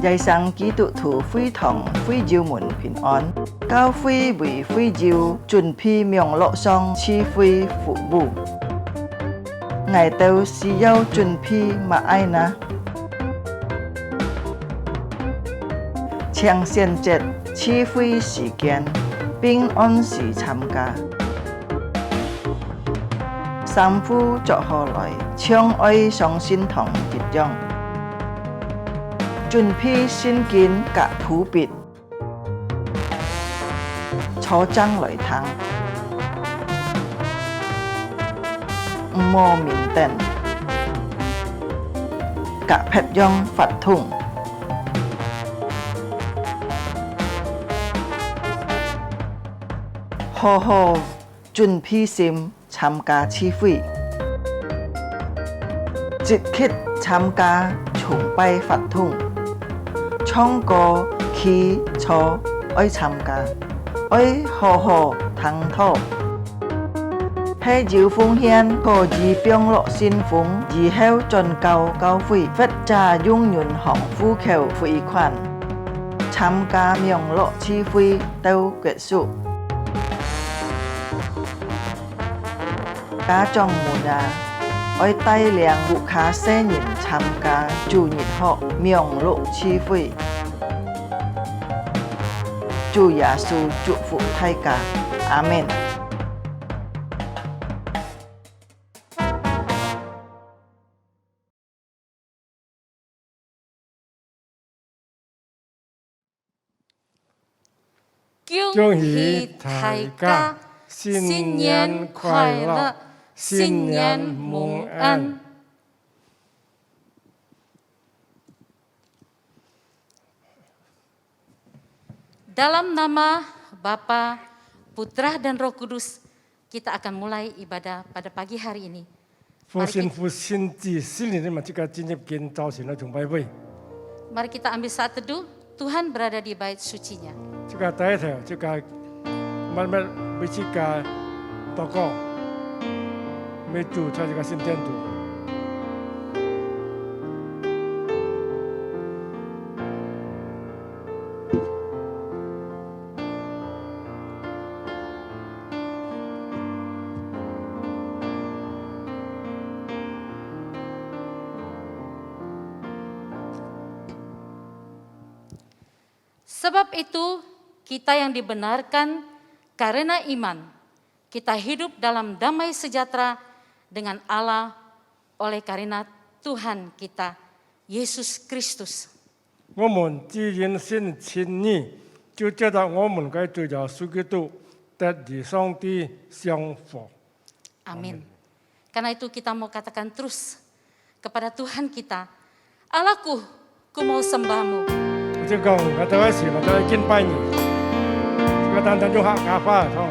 Giai sang ký tụ thủ phi thòng phi diêu muộn bình an cao phi vì phi diêu chuẩn phi miệng lộ song chi phi phụ bù ngày tàu si yêu chuẩn phi mà ai na Chiang xiên chết chi phi時間bình an時參加三夫作何來相愛上心同結樣chuẩn bị xin kiến cả thủ biệt cho trang lời thắng mô mình tên cả phép dòng phạt thùng hồ hồ chuẩn bị xin tham gia chi phí dịch khít tham gia chung bay phạt thùng trong có khi cho ơi tham gia ơi hồ hồ thắng thọ hay chịu phong hiến có gì biếng lộ xin phúng gì heo tròn cao cao phi phết trà dung nhuận hỏng phu khều phi khoản tham gia miệng lộ chi phi tàu kết束cá trong mùa đà ơi tay liền vụ khá xe nhìn tham gia chủ nhật họ miệng lộ chi phi Chúa Giêsu祝福大家，阿門。恭喜大家，新年快樂，新年蒙安。Dalam nama Bapa, Putra dan Roh Kudus, kita akan mulai ibadah pada pagi hari ini. 父神、父神子、聖靈的物質嘅進入建造成一種拜會。 Mari kita ambil saat teduh, Tuhan berada di bait sucinya. 這個第一條，這個慢慢為這個禱告，為主在這個聖殿度。 Sebab itu, kita yang dibenarkan karena iman, kita hidup dalam damai sejahtera dengan Allah oleh karena Tuhan kita, Yesus Kristus. 我們既然信稱義，就知道我們該主耶穌基督得與上帝相符。 Amin. Karena itu kita mau katakan terus kepada Tuhan kita, Allahku, ku mau sembahmu. 我就講，我哋開始，我哋敬拜你。這個單單用客家話唱。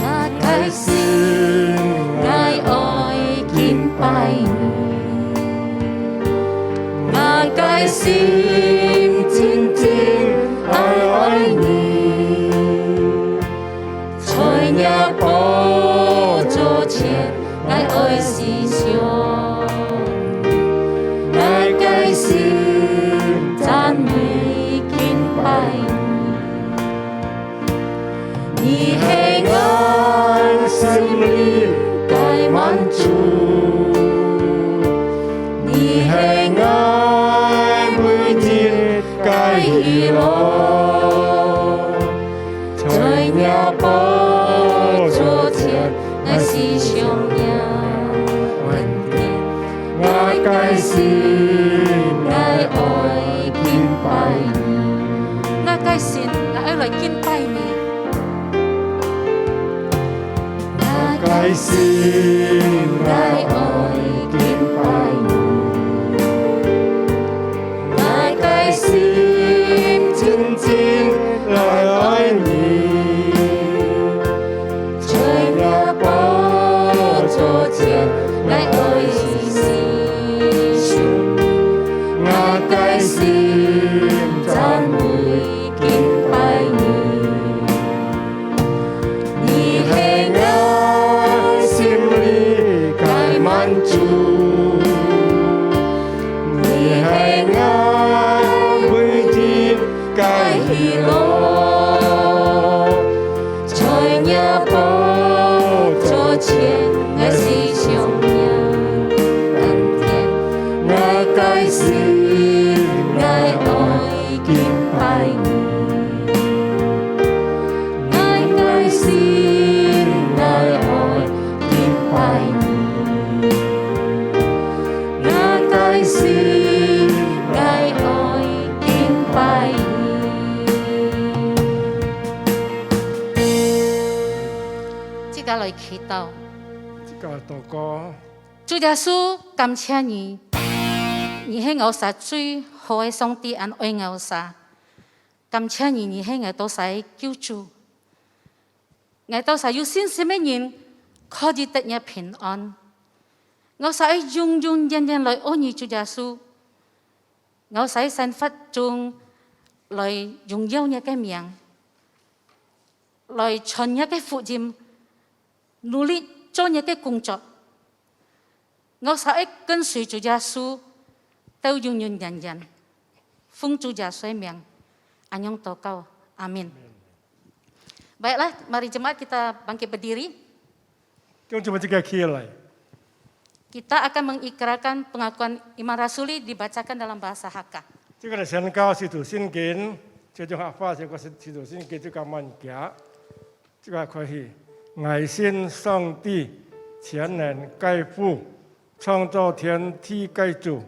Ngài xin, Ngài ơi kính bày Ngài xin chính chính ơi Nhi Trời nhà bố cho chiến Ngài ơi xì xiong Ngài xin讚美敬拜你係我心裏嘅滿足，你係我每天嘅喜樂，在你寶座前，我是上人恩典，我嘅心，我愛敬拜你，我嘅心，我愛來敬拜你。 該信，該愛敬拜你，我該心緊緊來愛你，在你寶座前來愛弟兄，我該心讚美敬拜你，你係我。 滿足，你係我每天嘅喜樂，在你寶座前，我是上人恩典，我該心，我愛敬拜你，我該心，我愛敬拜你。 心愛愛敬拜你。即個來祈禱。這個禱告，主耶穌，感謝你，你係我實最好嘅上帝，安愛我實。感謝你，你係我到世救主。我到世有信心嘅人，可以得日平安。 我使永永遠遠來愛你主耶穌，我使神法中來榮耀你嘅名，來傳你嘅福音，努力做你嘅工作。我使跟隨主耶穌到永永遠遠，奉主耶穌名，安樣禱告，阿min。Baiklah, mari jemaat kita bangkit berdiri. 將這個起來。 Kita akan mengikrarkan pengakuan iman rasuli dibacakan dalam bahasa Hakka. 這個係宣告使徒信經，這種合法這個使徒信經這個文件，這個可以愛信上帝全能蓋父，創造天地嘅主，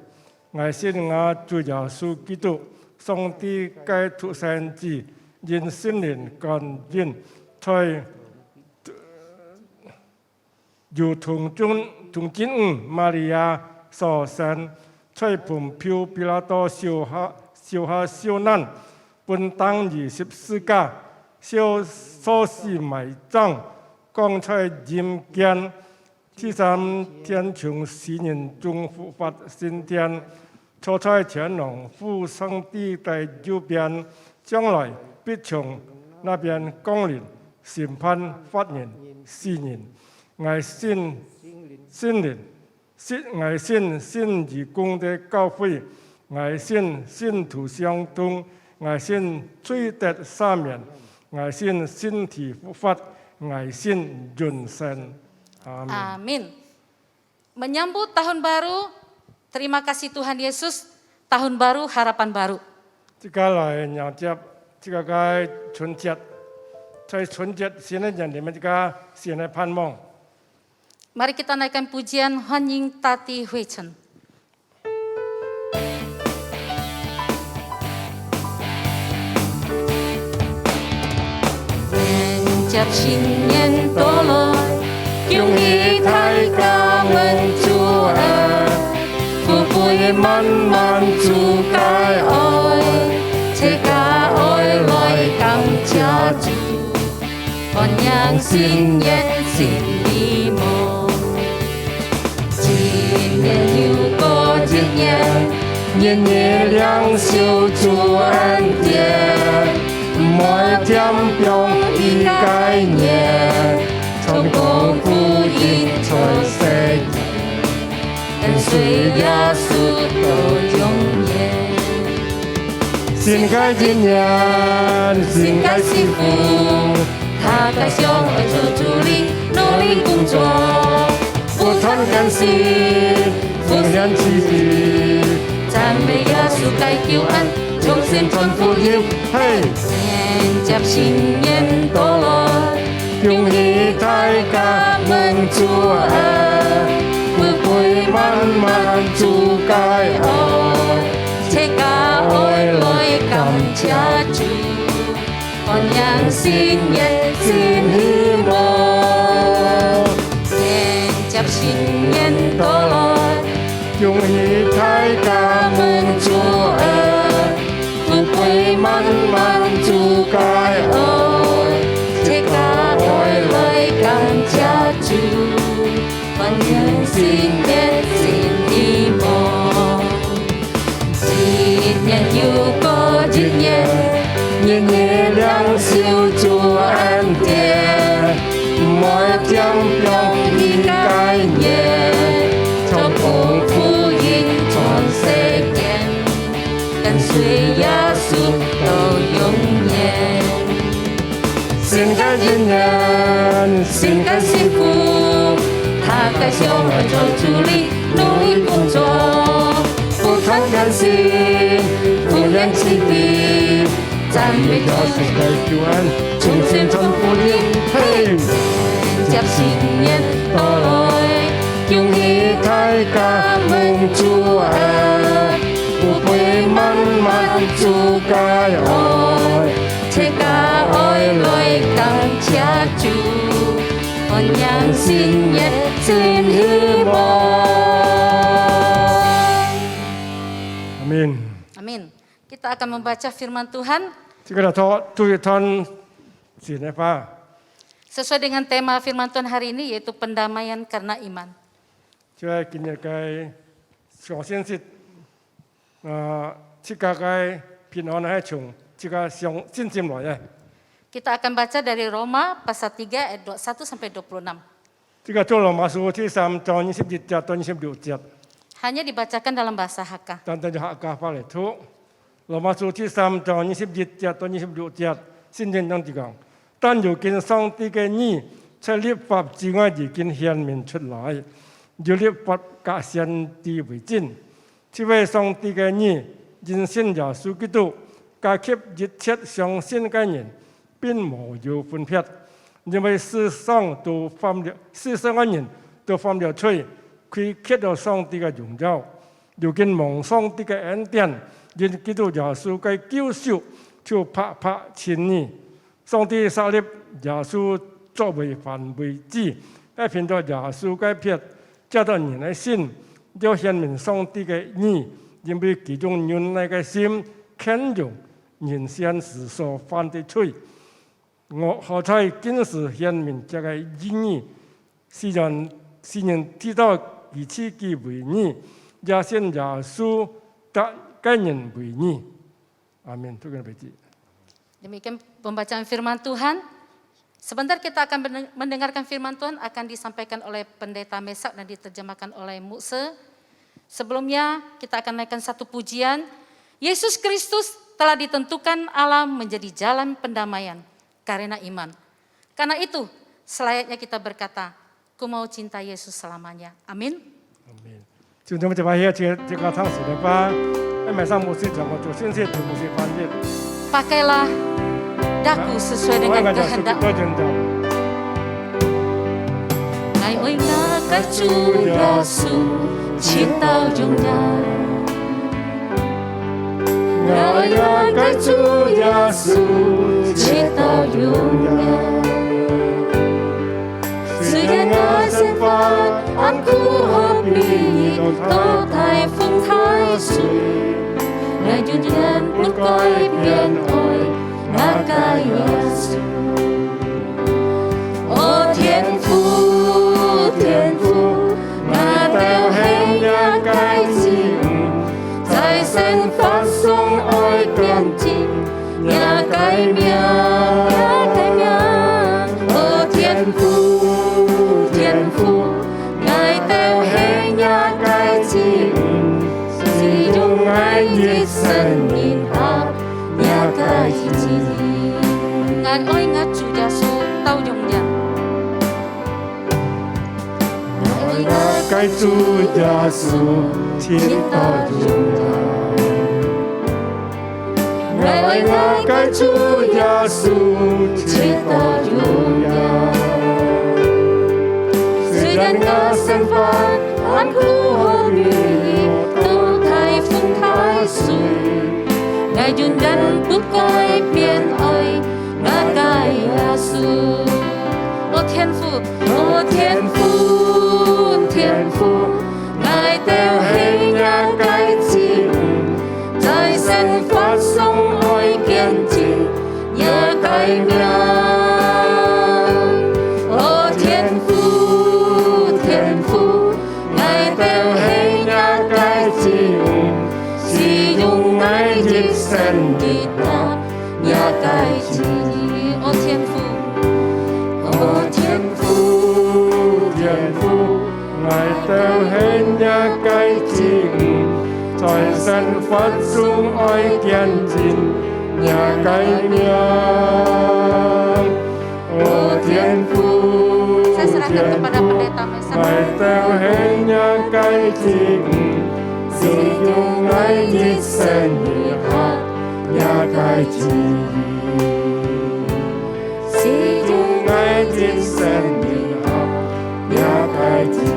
愛信我主耶穌基督，上帝嘅獨生子，因聖靈感孕，在如同真瑪利亞所生。吹盤票比拉多燒下燒難，本當24家，燒所是埋葬，剛才陰間，第三天從死人中復活升天，坐在天龍父上帝的右邊，將來必從那邊降臨，審判法人、世人，愛信聖靈。愛信信義公的教會，愛信信徒相通，愛信罪得赦免，愛信身體復活，愛信永生。Amin. Amin. Menyambut tahun baru, terima kasih Tuhan Yesus, tahun baru, harapan baru. 这个来迎接这个该春节，在春节新的人里面，这个新的盼望。 Mari kita naikkan pujian Hanying Tati Huichen. Chập xin nhân tô lôi, chung ý thái ca mừng Chúa Phu vui mắn mắn Chúa cái ôi, thế ca ôi lôi cảm cha Chúa, con nhang xin nhân xin đi mô. 年年亮秀主恩典，每天表一概念，从公福音传世界，跟随耶稣到永远。新开今年，新开幸福，他该向爱做助力，努力工作，不断更新，不言弃地。 赞美耶稣该救恩，重新传福音，嘿！年接新年到来，用一大家蒙主恩，富贵满满主该爱，这个爱来感谢主，欢迎新年新希望，年接新年到来。 用一太感恩主恩，富贵满满主该爱，这个爱来感谢主，欢迎新年新希望，今年又过一年，年年亮秀主恩典，每天表一概念。 从丰富音传世间，跟随耶稣到永远。新的一年，新的幸福，他该向我做助力，努力工作，不断更新，不言弃地，赞美耶稣的救恩，重新传福音，嘿，接新年到来。 用一太感恩主恩，富贵满满主该爱，这个爱来感谢主，欢迎新年新希望。Amin. Amin. Kita akan membaca firman Tuhan. Sesuai dengan tema firman Tuhan hari ini yaitu pendamaian karena iman. 即係今日嘅上先節，即個嘅平安係從即個上先佔來嘅。 Kita akan baca dari Roma pasal 3 ayat 21 sampai 26. 即個做羅馬書ที่3章21節到26節。 Hanya dibacakan dalam bahasa Hakka. 但係Hakka翻嚟讀，羅馬書ที่3章21節到26節，先正咁講。但如今上帝嘅義在律法之外已經顯明出來。 以律法加先知為證，這位上帝嘅義，因信耶穌基督，加給一切相信嘅人，並無有分別，因為世上嘅人都犯了罪，虧缺了上帝嘅榮耀。如今蒙上帝嘅恩典，因基督耶穌嘅救贖，就拍前義。上帝設立耶穌作為範圍子，係憑着耶穌嘅撇。 叫到你來信，要顯明上帝嘅義，因為其中人類嘅心傾向人先時所犯的罪。我好彩今時顯明這個義，使人知道以自己為義，也信耶穌得該人為義。Amin. Tuhan berkati. Demikian pembacaan firman Tuhan. Sebentar kita akan mendengarkan firman Tuhan akan disampaikan oleh Pendeta Mesak dan diterjemahkan oleh Mukse. Sebelumnya kita akan naikkan satu pujian. Yesus Kristus telah ditentukan Allah menjadi jalan pendamaian karena iman. Karena itu selayaknya kita berkata, ku mau cinta Yesus selamanya. Amin. Amin. 就这么就把这个唱诗的吧，马上牧师讲过，就先谢对牧师翻译。 Pakailah daku sesuai dengan kehendak-Mu. Ngài ơi ngã cái Chúa Giêsu chiến tao dùng nhà. Ngài ơi ngã cái Chúa Giêsu chiến tao dùng nhà. Sự gian ngã sinh phát ăn khu hợp lý có thai phong thái suy. Ngài duyên nhân bước coi biển ôi ngã ca Giêsu. Ô Thiên父, ngã theo hay nhà cái gì, tại sen phát sông ôi biển chinh, nhà cái miệng. Ô Thiên父, ngài theo hay nhà cái gì, sử dụng ngài nhiệt sân nhìn áp nhà cái gì. Ngài ơi ngã Chúa Giêsu tao dùng nhà. Ngài ơi ngã cái Chúa Giêsu chiến tao dùng nhà. Ngài ơi ngã cái Chúa Giêsu chiến tao dùng nhà. Sự gian ngã sinh phát ăn khu hợp lý tu thay phong thái suy. Ngài duyên nhân bước coi biển ôi ngã ca Giêsu. Ô Thiên父, ngài theo hay nhà cái gì, tại sen phát sông ôi kiên trì nhà cái miệng. Ô Thiên父, ngài theo hay nhà cái gì, sử dụng ngài dịch sân đi ta nhà cái gì. Ô Thiên父, ngài theo hết nhà cái gì, tại sân phát sung ôi kiên trinh nhà cái miệng. Ô Thiên父, saya serahkan kepada Pendeta Mesak. ngài theo hết nhà cái gì, sử dụng ngài dịch sân đi ta nhà cái gì. Sử dụng ngài dịch sân đi ta nhà cái gì.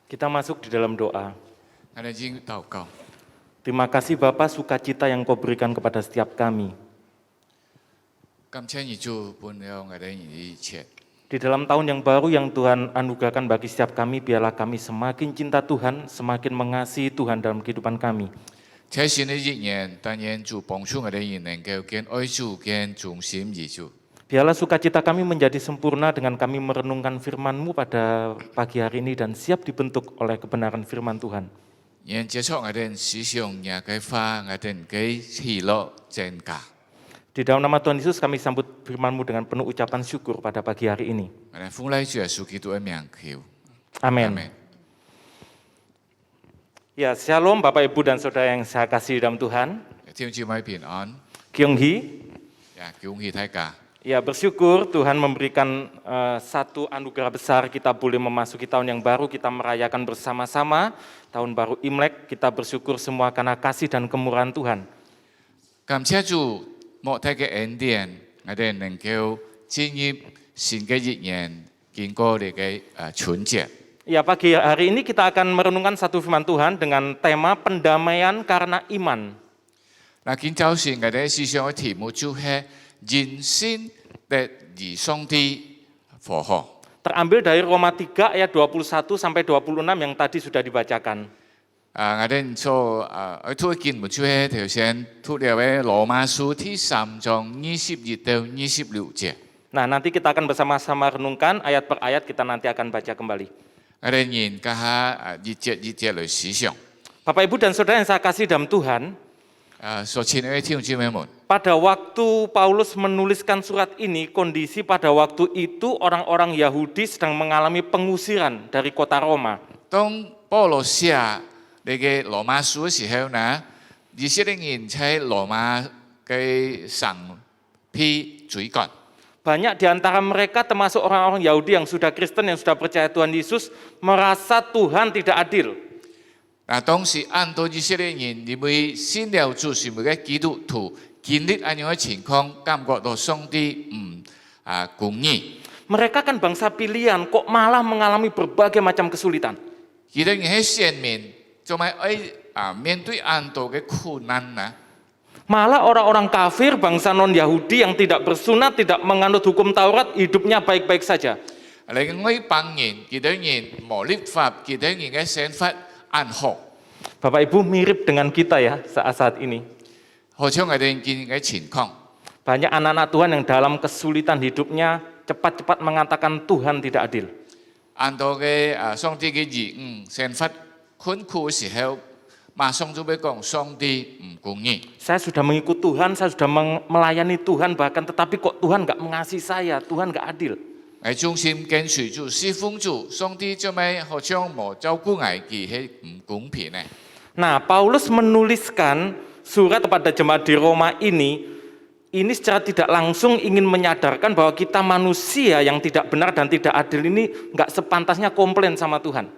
Kita masuk di dalam doa. Ada jing tau kau. Terima kasih Bapa sukacita yang Kau berikan kepada setiap kami. Cảm ơn Chúa pun yang ada ini chat. Di dalam tahun yang baru yang Tuhan anugerahkan bagi setiap kami, biarlah kami semakin cinta Tuhan, semakin mengasihi Tuhan dalam kehidupan kami. 在新的一年，但愿主帮助我哋人能夠見愛主、見忠心於主。 Biarlah sukacita kami menjadi sempurna dengan kami merenungkan firman-Mu pada pagi hari ini dan siap dibentuk oleh kebenaran firman Tuhan. 願接觸我哋思想，也嘅花，我哋嘅喜樂增加。 Di dalam nama Tuhan Yesus kami sambut firman-Mu dengan penuh ucapan syukur pada pagi hari ini. 我哋奉來主耶穌基督嘅名求。 Amin. Amin. Ya, shalom Bapak Ibu dan Saudara yang saya kasih dalam Tuhan. 天主咪平安， Kyung Hee. 也恭喜大家。 Ya, bersyukur Tuhan memberikan satu anugerah besar, kita boleh memasuki tahun yang baru, kita merayakan bersama-sama tahun baru Imlek. Kita bersyukur semua karena kasih dan kemurahan Tuhan. 感謝主莫睇嘅恩典，我哋能夠進入新嘅一年，經過你嘅春節。 Ya, pagi hari ini kita akan merenungkan satu firman Tuhan dengan tema pendamaian karena iman. 嗱，今朝時我哋思想嘅題目就係人生得與上帝 phò hộ. Terambil dari Roma 3 ayat 21 sampai 26 yang tadi sudah dibacakan. ngài đến cho ở thu kinh một chút hết theo sen thu điều về Lô Ma书第3章22到26節。 Nah, nanti kita akan bersama-sama renungkan ayat per ayat, kita nanti akan baca kembali. ngài đến nhìn cả一節來思想。 Bapak Ibu dan Saudara yang saya kasih dalam Tuhan, 所親愛的弟兄姊妹們， pada waktu Paulus menuliskan surat ini, kondisi pada waktu itu orang-orang Yahudi sedang mengalami pengusiran dari kota Roma. 當保羅寫呢個羅馬書嘅時候呢，以色列人喺羅馬嘅上批追趕。 Banyak di antara mereka termasuk orang-orang Yahudi yang sudah Kristen, yang sudah percaya Tuhan Yesus, merasa Tuhan tidak adil. 嗱，當時按到以色列人因為信了主是每個基督徒經歷咁樣嘅情況，感覺到上帝唔公義。 Mereka kan bangsa pilihan, kok malah mengalami berbagai macam kesulitan. 佢哋喺前面仲係面對按到嘅苦難啊！ Malah orang-orang kafir, bangsa non-Yahudi yang tidak bersunat, tidak menganut hukum Taurat, hidupnya baik-baik saja. 另外一班人，佢哋人冇律法，佢哋人嘅想法安好， Bapak Ibu mirip dengan kita ya saat-saat ini. 好似我哋見嘅情況。 Banyak anak-anak Tuhan yang dalam kesulitan hidupnya cepat-cepat mengatakan Tuhan tidak adil. 按到嘅上帝嘅義想法困苦嘅時候，馬上就會講上帝唔公義。 Saya sudah mengikut Tuhan, saya sudah melayani Tuhan bahkan, tetapi kok Tuhan nggak mengasihi saya, Tuhan nggak adil. 我忠心跟隨主、侍奉主，上帝做咩好像冇照顧我，佢係唔公平呢？ Nah, Paulus menuliskan surat kepada jemaat di Roma ini secara tidak langsung ingin menyadarkan bahwa kita manusia yang tidak benar dan tidak adil ini nggak sepantasnya komplain sama Tuhan.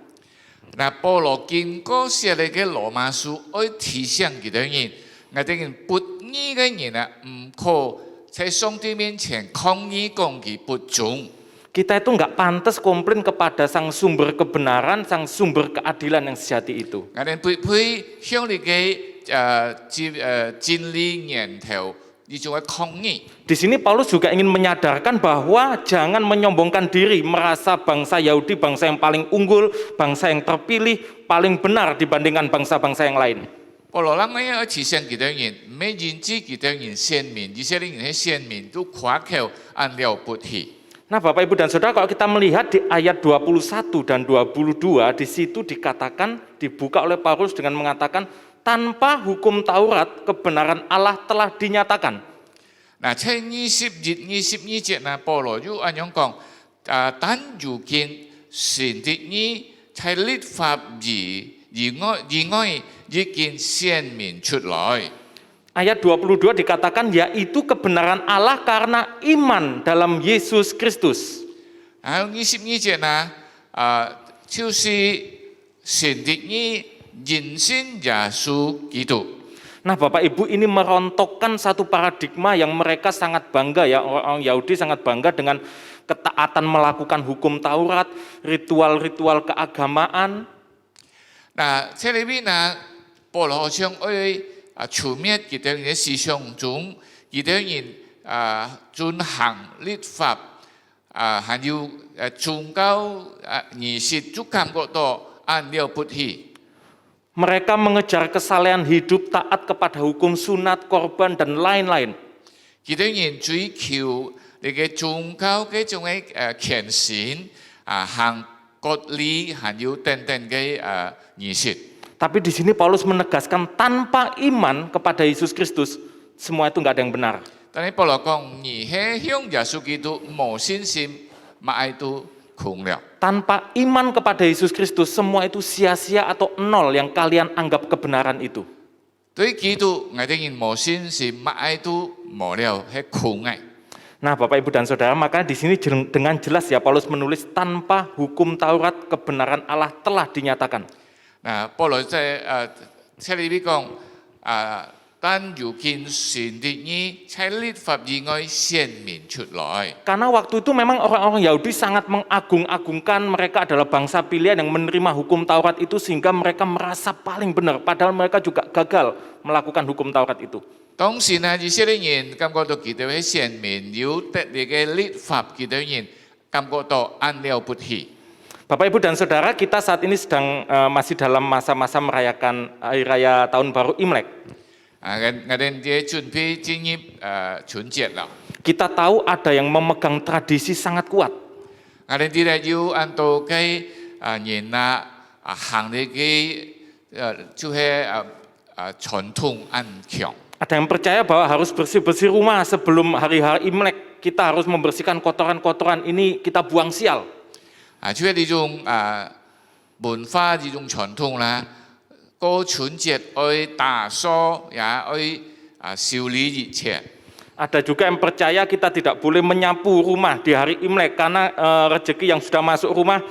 嗱，保羅經過寫嚟嘅羅馬書，愛提醒佢哋人，我哋人不義嘅人啊，唔可喺上帝面前抗議講佢不忠。 Kita itu nggak pantas komplain kepada sang sumber kebenaran, sang sumber keadilan yang sejati itu. 我哋配向你嘅真理源頭，呢種嘅抗議。 Di sini Paulus juga ingin menyadarkan bahwa jangan menyombongkan diri, merasa bangsa Yahudi bangsa yang paling unggul, bangsa yang terpilih, paling benar dibandingkan bangsa-bangsa yang lain. 保羅諗緊要提醒佢哋人，唔係認知佢哋人先民，以色列人喺先民都誇口按了不起。 Nah, Bapak Ibu dan Saudara, kalau kita melihat di ayat 21 dan 22, di situ dikatakan, dibuka oleh Paulus dengan mengatakan, tanpa hukum Taurat, kebenaran Allah telah dinyatakan. 嗱，喺22節呢，保羅又咁樣講，但如今神的義喺律法以外已經顯明出來。 Ayat 22 dikatakan, yaitu kebenaran Allah karena iman dalam Yesus Kristus. 22節呢，就是神的義因信耶穌基督。 Nah, Bapak Ibu, ini merontokkan satu paradigma yang mereka sangat bangga ya, orang Yahudi sangat bangga dengan ketaatan melakukan hukum Taurat, ritual-ritual keagamaan. 嗱，這裏邊呢，保羅好像除滅佢哋嘅思想中，佢哋人遵行律法，還有宗教儀式，就感覺到按了不起。 Mereka mengejar kesalehan hidup, taat kepada hukum sunat, korban, dan lain-lain. 佢哋人追求你嘅宗教嘅種嘅虔誠，行割禮，還有等等嘅儀式。 Tapi di sini Paulus menegaskan tanpa iman kepada Yesus Kristus, semua itu nggak ada yang benar. 但係保羅講，你係向耶穌基督冇信心，乜都空了。 Tanpa iman kepada Yesus Kristus, semua itu sia-sia atau nol yang kalian anggap kebenaran itu. 對基督，我哋人冇信心，乜都冇了，係空嘅。 Nah, Bapak Ibu dan Saudara, maka di sini dengan jelas ya Paulus menulis tanpa hukum Taurat kebenaran Allah telah dinyatakan. 嗱，保羅在這裏邊講但如今神的義喺律法以外顯明出來。 Karena waktu itu memang orang-orang Yahudi sangat mengagung-agungkan mereka adalah bangsa pilihan yang menerima hukum Taurat itu sehingga mereka merasa paling benar, padahal mereka juga gagal melakukan hukum Taurat itu. 當時呢，以色列人感覺到佢哋喺前面有得力嘅律法，佢哋人感覺到安了不起。 Bapak, Ibu, dan Saudara, kita saat ini sedang masih dalam masa-masa merayakan Hari Raya Tahun Baru Imlek. 我哋啲準備進入春節啦， Kita tahu ada yang memegang tradisi sangat kuat. 我哋啲咧要按到嘅人行呢嘅就係傳統安強。 Ada yang percaya bahwa harus bersih-bersih rumah sebelum hari-hari Imlek. Kita harus membersihkan kotoran-kotoran ini, kita buang sial. 就係呢種文化呢種傳統啦，過春節愛打掃也愛修理一切。 Ada juga yang percaya kita tidak boleh menyapu rumah di hari Imlek karena rezeki yang sudah masuk rumah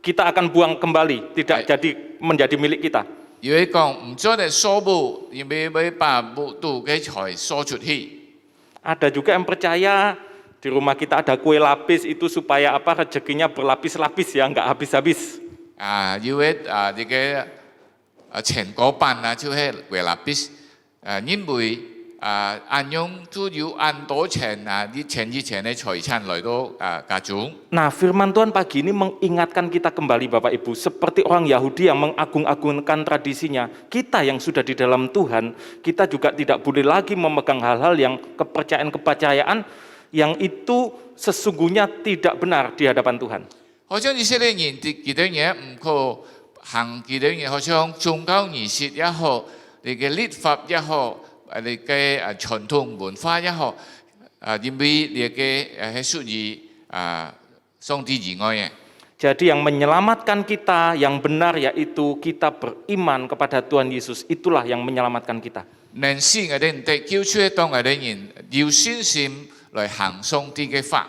kita akan buang kembali, tidak jadi menjadi milik kita. 有一講唔做嘅掃布，因為要把木度嘅財掃出去。 Ada juga yang percaya di rumah kita ada kue lapis itu supaya apa rezekinya berlapis-lapis ya, nggak habis-habis. 因為呢個前嗰班就係為立必因為按用都要按多錢啲錢以前嘅財產來到家中。 Nah, firman Tuhan pagi ini mengingatkan kita kembali Bapak Ibu, seperti orang Yahudi yang mengagung-agungkan tradisinya, kita yang sudah di dalam Tuhan, kita juga tidak boleh lagi memegang hal-hal yang kepercayaan-kepercayaan yang itu sesungguhnya tidak benar di hadapan Tuhan. 好像以色列人啲幾多嘢唔可行幾多嘢，好像宗教儀式也好，你嘅律法也好，你嘅傳統文化也好，因為你嘅係屬於上帝以外嘅。 Jadi yang menyelamatkan kita yang benar yaitu kita beriman kepada Tuhan Yesus, itulah yang menyelamatkan kita. 能使我哋唔得救出當我哋人要信心來行上帝嘅法。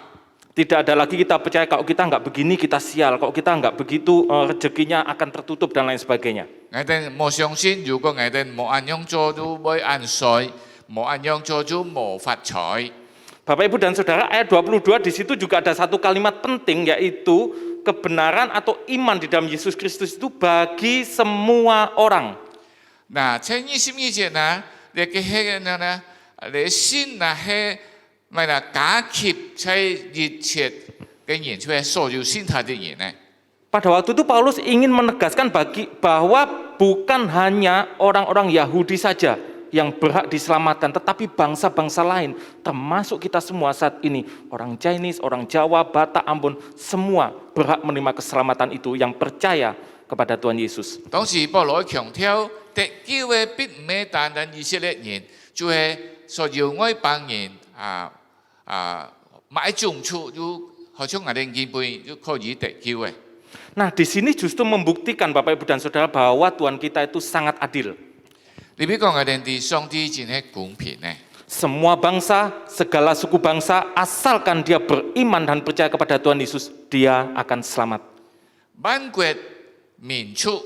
Tidak ada lagi kita percaya kalau kita nggak begini kita sial, kalau kita nggak begitu rezekinya akan tertutup dan lain sebagainya. 我哋冇相信，如果我哋冇按樣做就冇按水，冇按樣做就冇發財。 Bapak, Ibu, dan Saudara, ayat 22 di situ juga ada satu kalimat penting yaitu kebenaran atau iman di dalam Yesus Kristus itu bagi semua orang. 嗱，喺22節呢，你嘅係呢，你信啊係咪啦？假設喺熱切嘅人，就係所有信他的人呢？ Pada waktu itu Paulus ingin menegaskan bahwa bukan hanya orang-orang Yahudi saja yang berhak diselamatkan, tetapi bangsa-bangsa lain, termasuk kita semua saat ini, orang Chinese, orang Jawa, Batak, Ambon, semua berhak menerima keselamatan itu yang percaya kepada Tuhan Yesus. 當時保羅強調，得救嘅必唔係單單以色列人，就係所有外邦人買種出就好像我哋基本就可以得救嘅。 Nah, di sini justru membuktikan Bapak, Ibu, dan Saudara bahwa Tuhan kita itu sangat adil. 你比講我哋啲上帝真係公平呢？ Semua bangsa, segala suku bangsa, asalkan dia beriman dan percaya kepada Tuhan Yesus, dia akan selamat. 萬國民族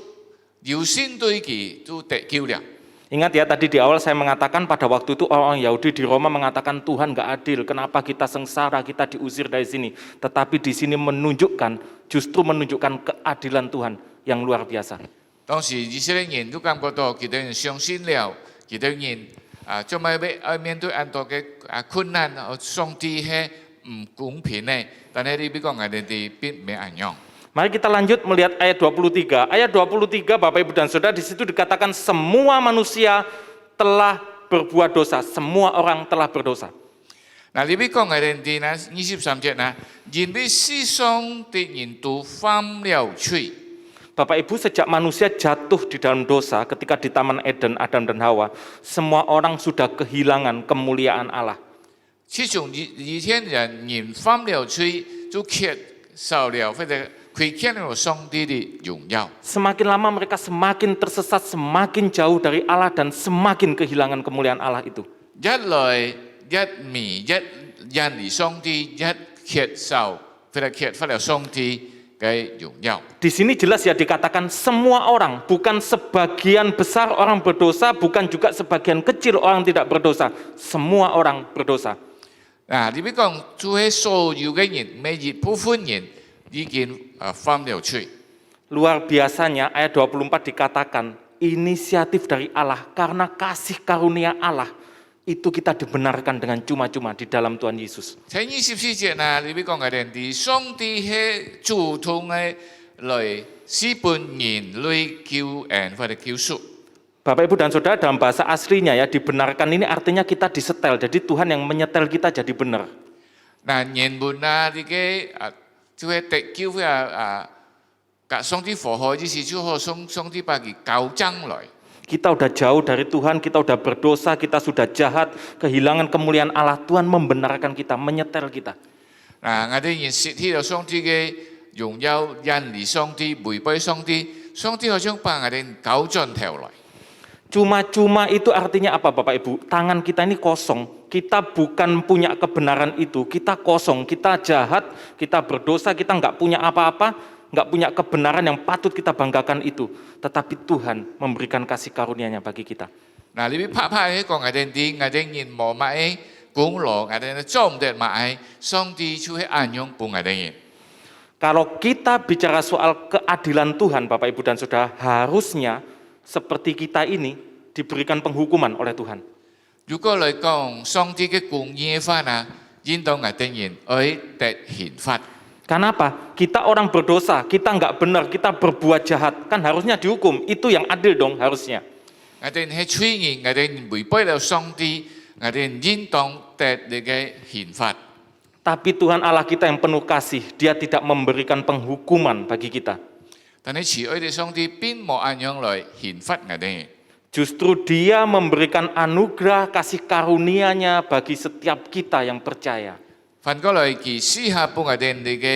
有信對佢都得救了。 Ingat ya, tadi di awal saya mengatakan pada waktu itu orang Yahudi di Roma mengatakan Tuhan nggak adil, kenapa kita sengsara, kita diusir dari sini. Tetapi di sini justru menunjukkan keadilan Tuhan yang luar biasa. 當時以色列人都感覺到佢哋人相信了，佢哋人做咩要面對咁多嘅困難，上帝係唔公平呢？但係你比講我哋哋必唔係一樣。 Mari kita lanjut melihat ayat 23. Ayat 23 Bapak, Ibu, dan Saudara, di situ dikatakan semua manusia telah berbuat dosa, semua orang telah berdosa. 嗱，你比講我哋啲呢23節呢，人被世上的人都犯了罪。 Bapak, Ibu, sejak manusia jatuh di dalam dosa ketika di Taman Eden, Adam dan Hawa, semua orang sudah kehilangan kemuliaan Allah. 自從以前人犯了罪，就缺少了或者虧欠了上帝的榮耀。 Semakin lama mereka semakin tersesat, semakin jauh dari Allah dan semakin kehilangan kemuliaan Allah itu. 一來一面一人離上帝，一缺少或者缺乏了上帝嘅榮耀。 Di sini jelas ya dikatakan semua orang, bukan sebagian besar orang berdosa, bukan juga sebagian kecil orang tidak berdosa. Semua orang berdosa. 嗱，你比講做係所有嘅人，每一部分人已經犯了罪。 Luar biasanya ayat 24 dikatakan inisiatif dari Allah karena kasih karunia Allah Itu kita dibenarkan dengan cuma-cuma di dalam Tuhan Yesus. 在24節啊，裏邊講嘅人哋，上帝係主動嘅來使本人類救恩或者救贖。 Bapak Ibu dan Saudara, dalam bahasa aslinya ya, dibenarkan ini artinya kita disetel. Jadi Tuhan yang menyetel kita jadi benar. 嗱，原文啊，呢個就係得救甲上帝復活，意思就好上帝把佢交掌來。 Kita udah jauh dari Tuhan, kita udah berdosa, kita sudah jahat, kehilangan kemuliaan Allah. Tuhan membenarkan kita, menyetel kita. 嗱，我哋認識起咗上帝嘅榮耀，人離上帝，違背上帝，上帝好像把我哋交轉頭來。 Cuma-cuma itu artinya apa Bapak Ibu? Tangan kita ini kosong. Kita bukan punya kebenaran itu. Kita kosong, kita jahat, kita berdosa, kita nggak punya apa-apa, nggak punya kebenaran yang patut kita banggakan itu. Tetapi Tuhan memberikan kasih karunia-Nya bagi kita. 嗱，你拍拍講我哋啲，我哋人無買功勞，我哋做唔得買，上帝就係安用俾我哋人。 Kalau kita bicara soal keadilan Tuhan Bapak Ibu dan Saudara, harusnya seperti kita ini diberikan penghukuman oleh Tuhan. 如果嚟講上帝嘅公義法啊，引導我哋人去得刑罰。 Kenapa? Kita orang berdosa, kita nggak benar, kita berbuat jahat, kan harusnya dihukum. Itu yang adil dong harusnya. 我哋係罪人，我哋違背了上帝，我哋應當得呢個刑罰。 Tapi Tuhan Allah kita yang penuh kasih, Dia tidak memberikan penghukuman bagi kita. 但係慈愛嘅上帝並冇按樣來刑罰我哋。 Justru Dia memberikan anugerah kasih karunia-Nya bagi setiap kita yang percaya. 反過來，佢私下俾我哋呢個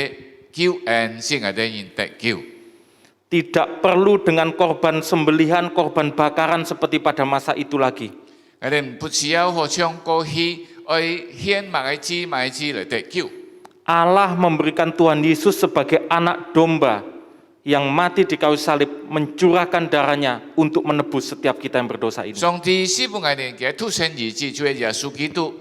救恩，使我哋人得救。 Tidak perlu dengan korban sembelihan, korban bakaran seperti pada masa itu lagi. 我哋唔需要好像過去愛獻埋一支嚟得救。 Allah memberikan Tuhan Yesus sebagai anak domba yang mati di kayu salib, mencurahkan darahnya untuk menebus setiap kita yang berdosa ini. 上帝使俾我哋嘅獨生兒子，就係耶穌基督，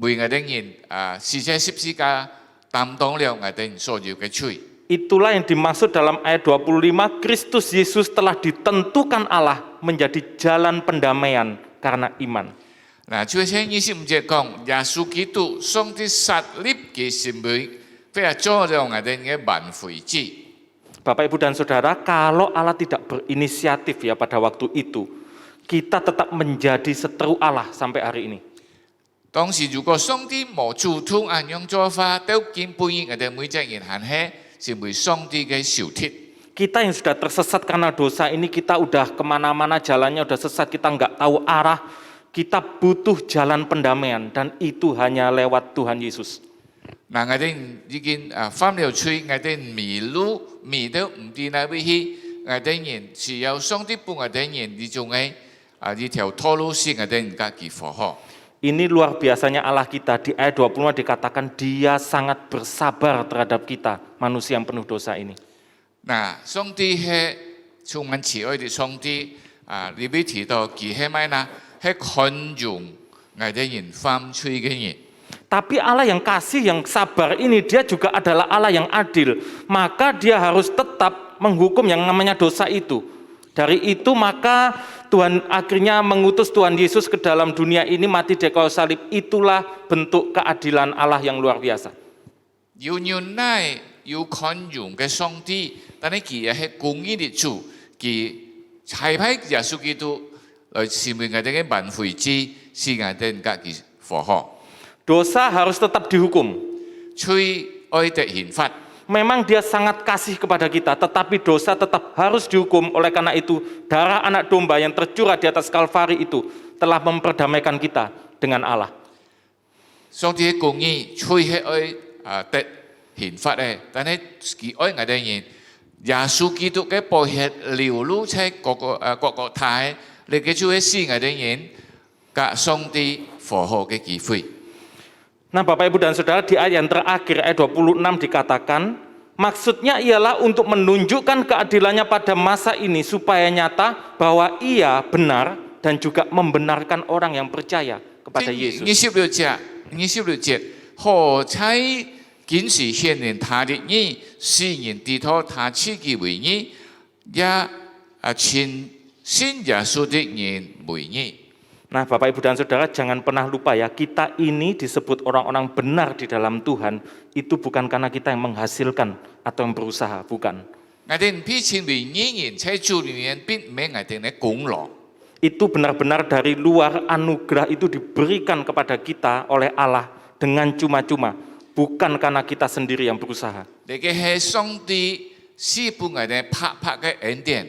為我哋人死在十字架，擔當了我哋所有嘅罪。 Itulah yang dimaksud dalam ayat 25, Kristus Yesus telah ditentukan Allah menjadi jalan pendamaian karena iman. 嗱，就係25節講，耶穌基督上帝設立嘅行為，非係做了我哋嘅挽回祭。 Bapak Ibu dan Saudara, kalau Allah tidak berinisiatif ya pada waktu itu, kita tetap menjadi seteru Allah sampai hari ini. 當時如果上帝冇主動按樣做法，都見本應我哋每隻人行係成為上帝嘅小鐵。 Kita yang sudah tersesat karena dosa ini, kita udah kemana-mana jalannya udah sesat, kita nggak tahu arah. Kita butuh jalan pendamaian dan itu hanya lewat Tuhan Yesus. 嗱，我哋已經犯了罪，我哋迷路迷到唔知哪邊去，我哋人只有上帝幫我哋人呢種嘅呢條道路使我哋人家己復活。 Ini luar biasanya Allah kita. Di ayat 25 dikatakan Dia sangat bersabar terhadap kita, manusia yang penuh dosa ini. 嗱，上帝係充滿慈愛嘅上帝裏邊提到佢係咩呢？係寬容我哋人犯罪嘅人。 Tapi Allah yang kasih, yang sabar ini, Dia juga adalah Allah yang adil. Maka Dia harus tetap menghukum yang namanya dosa itu. Dari itu maka Tuhan akhirnya mengutus Tuhan Yesus ke dalam dunia ini mati di kayu salib. Itulah bentuk keadilan Allah yang luar biasa. 有忍耐、有寬容嘅上帝，但係佢係公義嘅主，佢差派耶穌基督來成為我哋嘅挽回祭，使我哋人家己復活。 Dosa harus tetap dihukum. 罪愛得刑罰。 Memang Dia sangat kasih kepada kita, tetapi dosa tetap harus dihukum. Oleh karena itu, darah anak domba yang tercurah di atas Kalvari itu telah memperdamaikan kita dengan Allah. 上帝嘅公義，罪係愛得刑罰嘅，但係佢愛我哋人，耶穌基督嘅寶血流露喺各個體，你嘅就係使我哋人甲上帝復活嘅機會。 Nah Bapak Ibu dan Saudara, di ayat yang terakhir, ayat 26 dikatakan, maksudnya ialah untuk menunjukkan keadilannya pada masa ini supaya nyata bahwa Ia benar dan juga membenarkan orang yang percaya kepada Yesus. 26節，何在今時顯明他的義，使人低頭他自己為義，也親信耶穌的人為義。Nah, Bapak, Ibu, dan Saudara, jangan pernah lupa ya, kita ini disebut orang-orang benar di dalam Tuhan, itu bukan karena kita yang menghasilkan atau yang berusaha, bukan. 我哋必稱為演員，在主裏面並唔係我哋嘅功勞。 Itu benar-benar dari luar, anugerah itu diberikan kepada kita oleh Allah dengan cuma-cuma, bukan karena kita sendiri yang berusaha. 你嘅係上帝賜俾我哋拍嘅恩典，